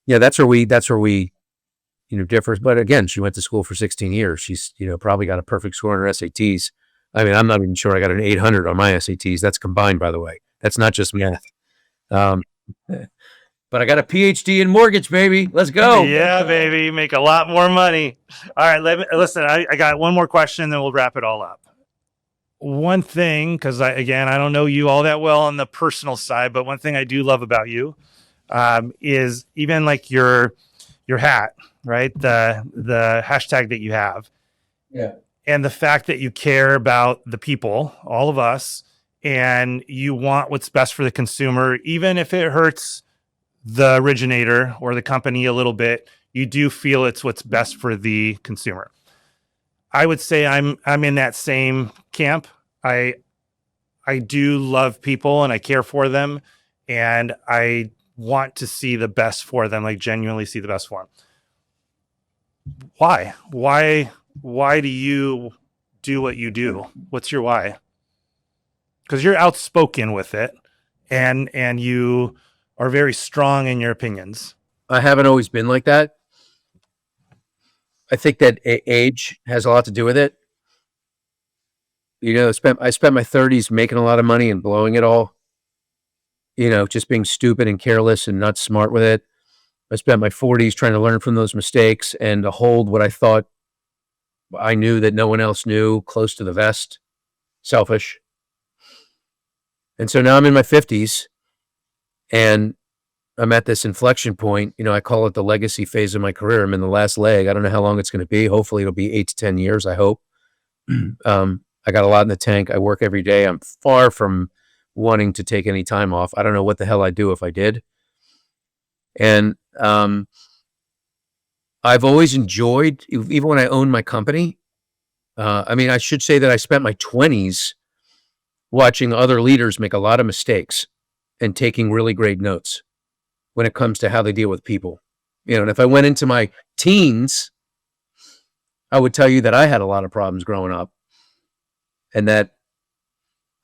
yeah, that's where we differs. But again, she went to school for 16 years. She's, probably got a perfect score on her SATs. I mean, I'm not even sure I got an 800 on my SATs. That's combined, by the way. That's not just math. But I got a PhD in mortgage, baby. Let's go. Yeah, baby. Make a lot more money. All right. Listen, I got one more question, then we'll wrap it all up. One thing, because I don't know you all that well on the personal side, but one thing I do love about you is even like your hat, right? The hashtag that you have. Yeah. And the fact that you care about the people, all of us, and you want what's best for the consumer, even if it hurts the originator or the company a little bit, you do feel it's what's best for the consumer. I would say I'm in that same camp. I do love people and I care for them, and I want to see the best for them, like genuinely see the best for them. Why do you do what you do? What's your why? Because you're outspoken with it, and you are very strong in your opinions. I haven't always been like that. I think that age has a lot to do with it. I spent my 30s making a lot of money and blowing it all, just being stupid and careless and not smart with it. I spent my 40s trying to learn from those mistakes and to hold what I thought I knew that no one else knew, close to the vest, selfish. And so now I'm in my 50s and I'm at this inflection point. I call it the legacy phase of my career. I'm in the last leg. I don't know how long it's going to be. Hopefully it'll be 8 to 10 years, I hope. I got a lot in the tank. I work every day. I'm far from wanting to take any time off. I don't know what the hell I'd do if I did. And I've always enjoyed, even when I owned my company, I should say that I spent my 20s watching other leaders make a lot of mistakes and taking really great notes when it comes to how they deal with people. And if I went into my teens, I would tell you that I had a lot of problems growing up and that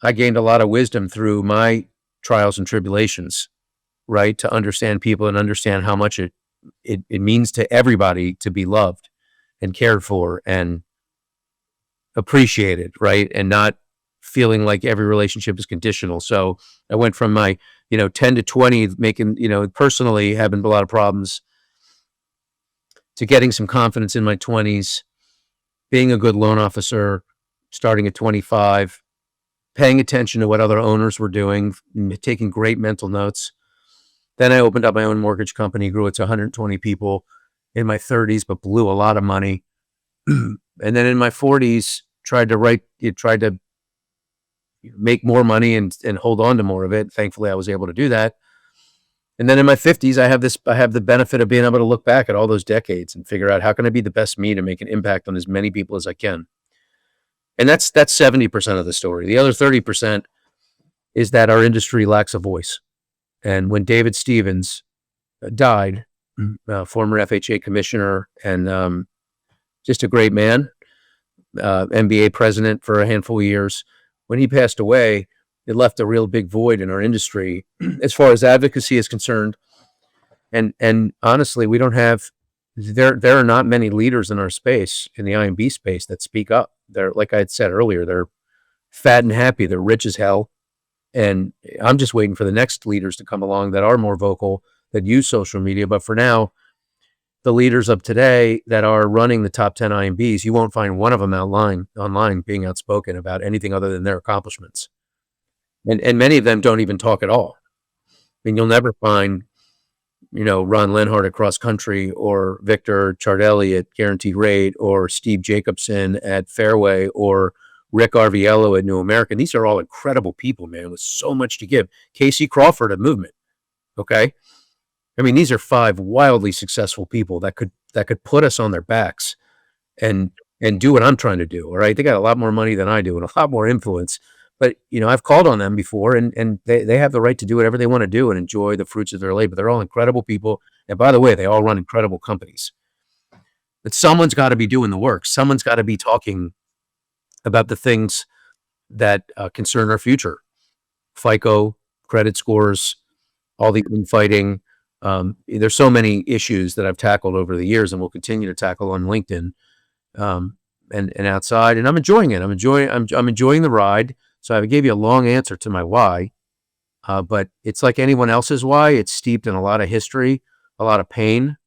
I gained a lot of wisdom through my trials and tribulations, right? To understand people and understand how much it means to everybody to be loved and cared for and appreciated, right? And not feeling like every relationship is conditional. So I went from my, 10 to 20, making, personally having a lot of problems, to getting some confidence in my 20s, being a good loan officer, starting at 25, paying attention to what other owners were doing, taking great mental notes. Then I opened up my own mortgage company, grew it to 120 people in my 30s, but blew a lot of money. And then in my 40s, tried to make more money and hold on to more of it. Thankfully, I was able to do that. And then in my 50s, I have the benefit of being able to look back at all those decades and figure out how can I be the best me to make an impact on as many people as I can. And that's 70% of the story. The other 30% is that our industry lacks a voice. And when David Stevens died, former FHA commissioner and just a great man, MBA president for a handful of years, when he passed away, it left a real big void in our industry as far as advocacy is concerned. And honestly, we don't have, there are not many leaders in our space, in the IMB space, that speak up. They're, like I had said earlier, they're fat and happy. They're rich as hell. And I'm just waiting for the next leaders to come along that are more vocal, that use social media. But for now, the leaders of today that are running the top 10 IMBs, you won't find one of them online being outspoken about anything other than their accomplishments. And many of them don't even talk at all. You'll never find, Ron Lenhart at Cross Country, or Victor Chardelli at Guaranteed Rate, or Steve Jacobson at Fairway, or Rick Arviello at New American. These are all incredible people, man, with so much to give. Casey Crawford at Movement. Okay. These are 5 wildly successful people that could put us on their backs and do what I'm trying to do. All right. They got a lot more money than I do and a lot more influence, but I've called on them before and they have the right to do whatever they want to do and enjoy the fruits of their labor. They're all incredible people. And by the way, they all run incredible companies, but someone's got to be doing the work. Someone's got to be talking about the things that concern our future. FICO, credit scores, all the infighting. There's so many issues that I've tackled over the years and will continue to tackle on LinkedIn and outside. And I'm enjoying it. I'm enjoying the ride. So I gave you a long answer to my why, but it's like anyone else's why. It's steeped in a lot of history, a lot of pain,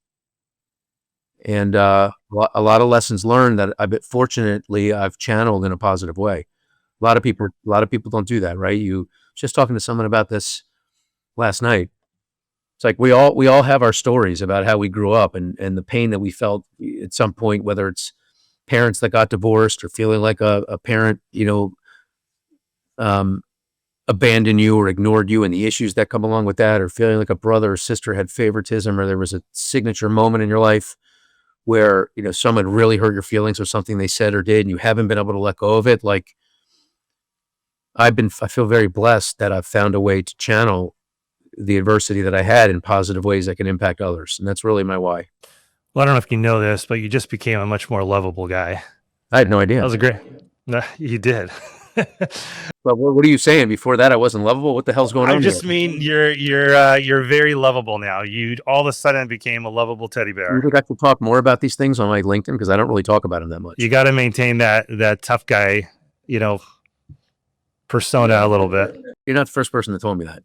and a lot of lessons learned that fortunately I've channeled in a positive way. A lot of people don't do that, right? You just talking to someone about this last night. It's like we all have our stories about how we grew up and the pain that we felt at some point, whether it's parents that got divorced or feeling like a parent, abandoned you or ignored you and the issues that come along with that, or feeling like a brother or sister had favoritism, or there was a signature moment in your life where, someone really hurt your feelings or something they said or did and you haven't been able to let go of it. Like I feel very blessed that I've found a way to channel the adversity that I had in positive ways that can impact others. And that's really my why. Well, I don't know if you know this, but you just became a much more lovable guy. I had no idea. That was great. No, you did. But what are you saying? Before that, I wasn't lovable. What the hell's going I on? just here? mean you're very lovable now. You all of a sudden became a lovable teddy You bear. think I should talk more about these things on my LinkedIn? Because I don't really talk about them that much. You got to maintain that tough guy, persona a little bit. You're not the first person that told me that.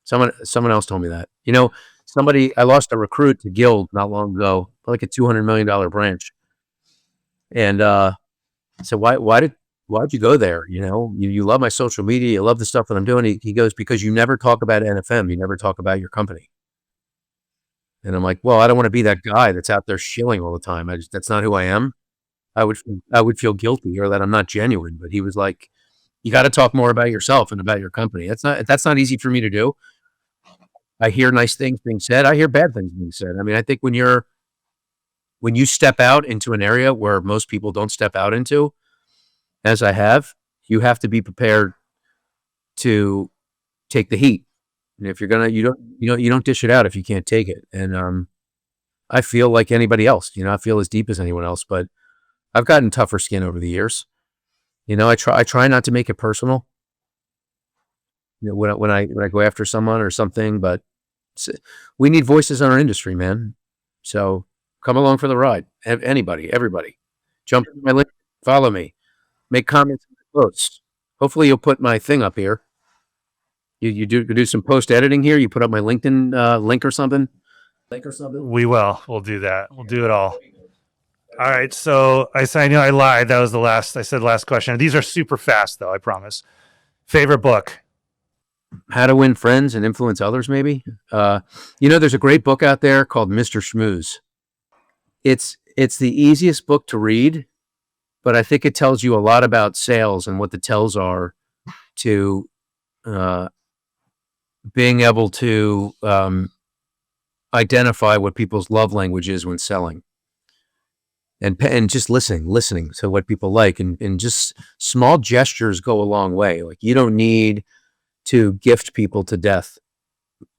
Someone else told me that. I lost a recruit to Guild not long ago, like a $200 million branch. And so why'd you go there? You love my social media, you love the stuff that I'm doing. He goes, because you never talk about NFM, you never talk about your company. And I'm like, well, I don't want to be that guy that's out there shilling all the time. That's not who I am. I would feel guilty or that I'm not genuine. But he was like, you got to talk more about yourself and about your company. That's not easy for me to do. I hear nice things being said. I hear bad things being said. I mean, I think when you step out into an area where most people don't step out into, as I have, you have to be prepared to take the heat. And if you're gonna, you don't dish it out if you can't take it. And I feel like anybody else. I feel as deep as anyone else, but I've gotten tougher skin over the years. I try not to make it personal. When I go after someone or something, but we need voices in our industry, man. So come along for the ride. Anybody, everybody, jump in my link, follow me, make comments in the posts. Hopefully, you'll put my thing up here. You do some post editing here. You put up my LinkedIn link or something. We'll do that. We'll do it all. All right. So I know I lied. That was I said last question. These are super fast though. I promise. Favorite book? How to Win Friends and Influence Others, maybe. There's a great book out there called Mr. Schmooze. It's the easiest book to read, but I think it tells you a lot about sales and what the tells are to being able to identify what people's love language is when selling. And just listening to what people like, and just small gestures go a long way. Like, you don't need to gift people to death.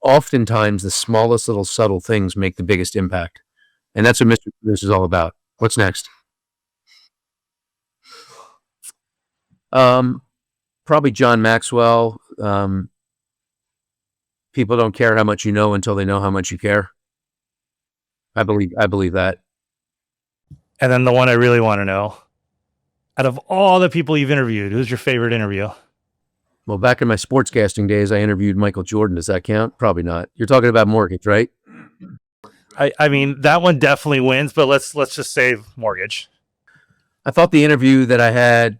Oftentimes, the smallest little subtle things make the biggest impact. And that's what this is all about. What's next? Probably John Maxwell. People don't care how much you know until they know how much you care. I believe that. And then the one I really want to know, out of all the people you've interviewed, who's your favorite interview? Well, back in my sportscasting days, I interviewed Michael Jordan. Does that count? Probably not. You're talking about mortgage, right? I mean, that one definitely wins, but let's just say mortgage. I thought the interview that I had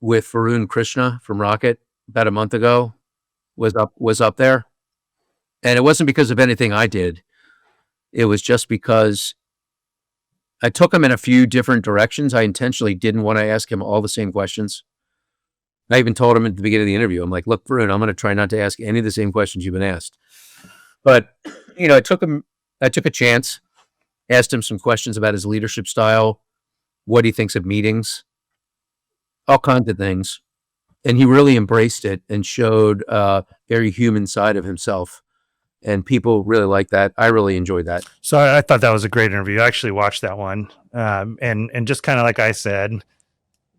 with Varun Krishna from Rocket about a month ago was up there. And it wasn't because of anything I did. It was just because I took him in a few different directions. I intentionally didn't want to ask him all the same questions. I even told him at the beginning of the interview, I'm like, look, Varun, I'm going to try not to ask any of the same questions you've been asked. But, I took a chance, asked him some questions about his leadership style, what he thinks of meetings, all kinds of things. And he really embraced it and showed a very human side of himself. And people really like that. I really enjoyed that. So I thought that was a great interview. I actually watched that one. And just kind of like I said,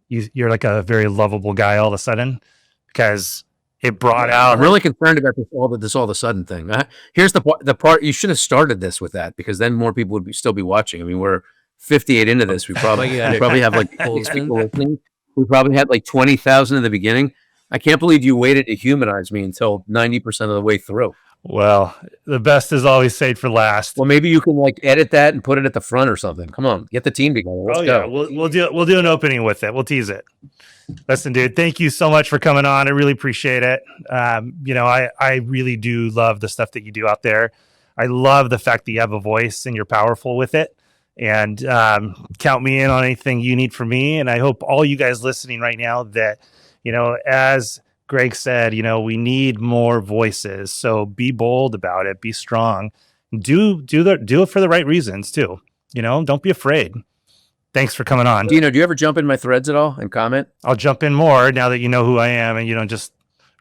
you're like a very lovable guy all of a sudden, because it brought out. I'm really concerned about this all of a sudden thing. Here's the part you should have started this with, that, because then more people would still be watching. I mean, we're 58 into this. We probably have like people listening. We probably had like 20,000 in the beginning. I can't believe you waited to humanize me until 90% of the way through. Well, the best is always saved for last. Well, maybe you can like edit that and put it at the front or something. Come on, get the team together. Let's go. We'll do an opening with it. We'll tease it. Listen, dude, thank you so much for coming on. I really appreciate it. I really do love the stuff that you do out there. I love the fact that you have a voice and you're powerful with it. And count me in on anything you need from me. And I hope all you guys listening right now that, as Greg said, we need more voices. So be bold about it. Be strong. Do it for the right reasons too. Don't be afraid. Thanks for coming on. Dino, do you ever jump in my threads at all and comment? I'll jump in more now that you know who I am and you don't just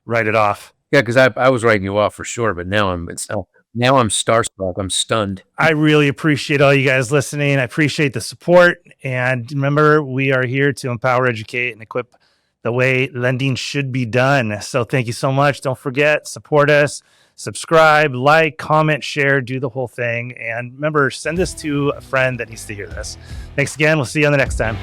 write it off. Yeah, because I was writing you off for sure, but now I'm starstruck. I'm stunned. I really appreciate all you guys listening. I appreciate the support. And remember, we are here to empower, educate, and equip the way lending should be done. So thank you so much. Don't forget, support us, subscribe, like, comment, share, do the whole thing. And remember, send this to a friend that needs to hear this. Thanks again. We'll see you on the next time.